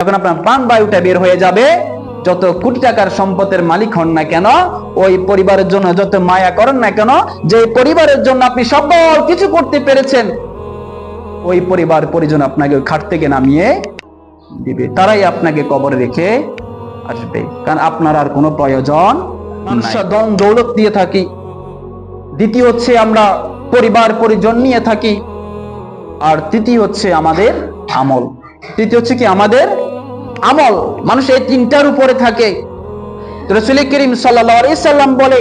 যখন আপনার প্রাণ বায়ুটা বের হয়ে যাবে, যত কোটি টাকার সম্পদের মালিক হন না কেন, ওই পরিবারের জন্য যত মায়া করেন না কেন, যে পরিবারের জন্য আপনি সকল কিছু করতে পেরেছেন, ওই পরিবার পরিজন আপনাকে খাট থেকে নামিয়ে দিবে। তারাই আপনাকে কবরে রেখে আসবে, কারণ আপনার আর কোনো প্রয়োজন। মানুষ ধন দৌলত দিয়ে থাকি, দ্বিতীয় হচ্ছে আমরা পরিবার পরিজন নিয়ে থাকি, আর তৃতীয় হচ্ছে আমাদের আমল। তৃতীয় হচ্ছে কি? আমাদের আমল। মানুষ এই তিনটার উপরে থাকে। রাসূল করিম সাল্লাল্লাহু আলাইহি সাল্লাম বলে,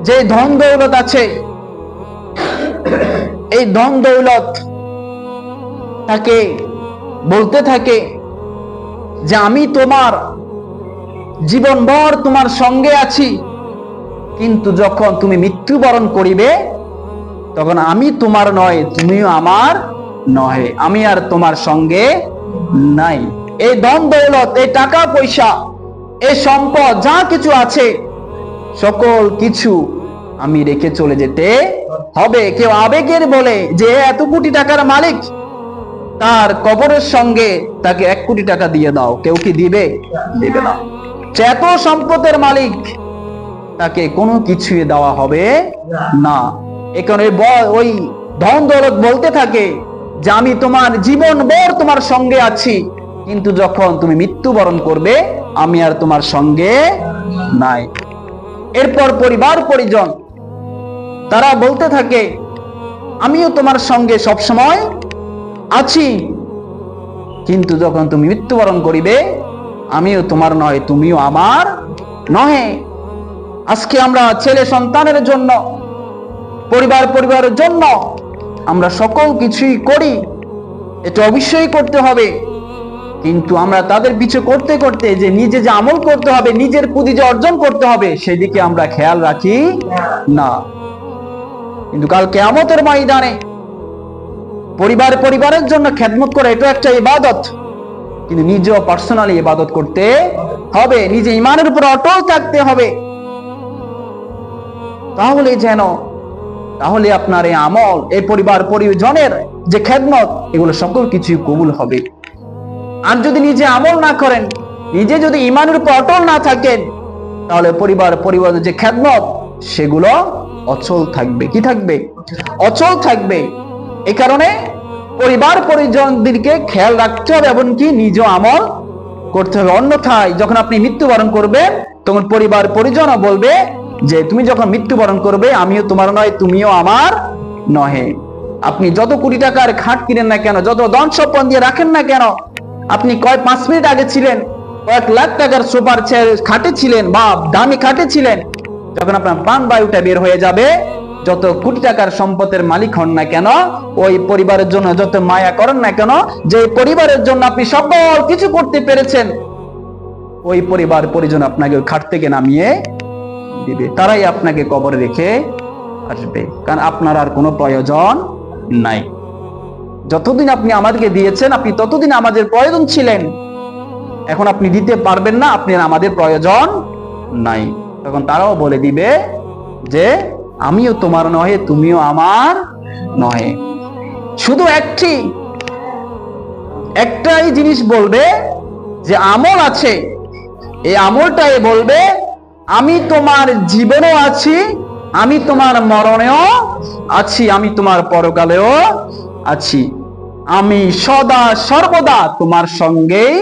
যে ধন দৌলত আছে, এই ধন দৌলত তাকে বলতে থাকে যে আমি তোমার জীবনভর তোমার সঙ্গে আছি, কিন্তু যখন তুমি মৃত্যুবরণ করিবে তখন আমি তোমার নয়, তুমিও আমার নহে, আমি আর তোমার সঙ্গে নাই। এই ধন দৌলত, এই টাকা পয়সা, এই সম্পদ যা কিছু আছে, সকল কিছু আমি রেখে চলে যেতে হবে। কেউ আবেগের বলে যে এত কোটি টাকার মালিক, তার কবরের সঙ্গে তাকে 1 কোটি টাকা দিয়ে দাও, কেউ কি দিবে? দিবে না। এত সম্পদের মালিক, তাকে কোনো কিছুই দেওয়া হবে না। এখানে ওই ধন দৌলত বলতে থাকে যে আমি তোমার জীবনভর তোমার সঙ্গে আছি, কিন্তু যখন তুমি মৃত্যুবরণ করবে আমি আর তোমার সঙ্গে নাই। এরপর পরিবার পরিজন তারা বলতে থাকে আমিও তোমার সঙ্গে সব সময় আছি, কিন্তু যখন তুমি মৃত্যুবরণ করিবে আমিও তোমার নয়, তুমিও আমার নহে। আজকে আমরা ছেলে সন্তানের জন্য, পরিবারের জন্য আমরা সকল কিছুই করি, এটা অবশ্যই করতে হবে, কিন্তু আমরা তাদের পিছু করতে করতে যে নিজে যে আমল করতে হবে, নিজের পুঁজি যে অর্জন করতে হবে, সেদিকে আমরা খেয়াল রাখি না। কিন্তু কাল কিয়ামতের ময়দানে পরিবারের জন্য খেদমত করা এটা একটা ইবাদত, কিন্তু নিজেও পার্সোনালি ইবাদত করতে হবে, নিজে ঈমানের উপর অটল থাকতে হবে। তাহলে আপনার এই আমল, এই পরিবার পরিজনের যে খেদমত, এগুলো সকল কিছুই কবুল হবে। আর যদি নিজে আমল না করেন, নিজে যদি ঈমানের উপর অটল না থাকেন, তাহলে পরিবারের যে খেদমত, সেগুলো অচল থাকবে। কি থাকবে? অচল থাকবে। এই কারণে পরিবার পরিজনদেরকে খেয়াল রাখতে হবে, এমনকি নিজ আমল করতে হবে। অন্যথায় যখন আপনি মৃত্যুবরণ করবেন, তখন পরিবার পরিজনও বলবে যে তুমি যখন মৃত্যুবরণ করবে আমিও তোমার নয়, তুমিও আমার নহে। আপনি যত কোটি টাকার খাট কিনেন না কেন, যত ধন সম্পদ দিয়ে রাখেন না কেন, আপনি 5 মিনিট আগে ছিলেন কয়েক লাখ টাকার সুপার খাটে ছিলেন বা দামি খাটে ছিলেন, যখন আপনার প্রাণ বায়ুটা বের হয়ে যাবে, যত কোটি টাকার সম্পদের মালিক হন না কেন, ওই পরিবারের জন্য যত মায়া করেন না কেন, যে পরিবারের জন্য আপনি সকল কিছু করতে পেরেছেন, ওই পরিবার পরিজন আপনাকে খাট থেকে নামিয়ে দিবে। তারাই আপনাকে কবরে রেখে আসবে, কারণ আপনার আর কোনো প্রয়োজন নাই। যতদিন আপনি আমাদেরকে দিয়েছেন, আপনি ততদিন আমাদের প্রয়োজন ছিলেন। এখন আপনি দিতে পারবেন না, আপনার আমাদের প্রয়োজন নাই। তখন তারাও বলে দিবে যে আমিও তোমার নহে, তুমিও আমার নহে। শুধু একটাই জিনিস বলবে যে আমল আছে, এই আমলটাই বলবে আমি তোমার জীবনেও আছি, আমি তোমার মরণেও আছি, আমি তোমার পরকালেও আছি, আমি সদা সর্বদা তোমার সঙ্গেই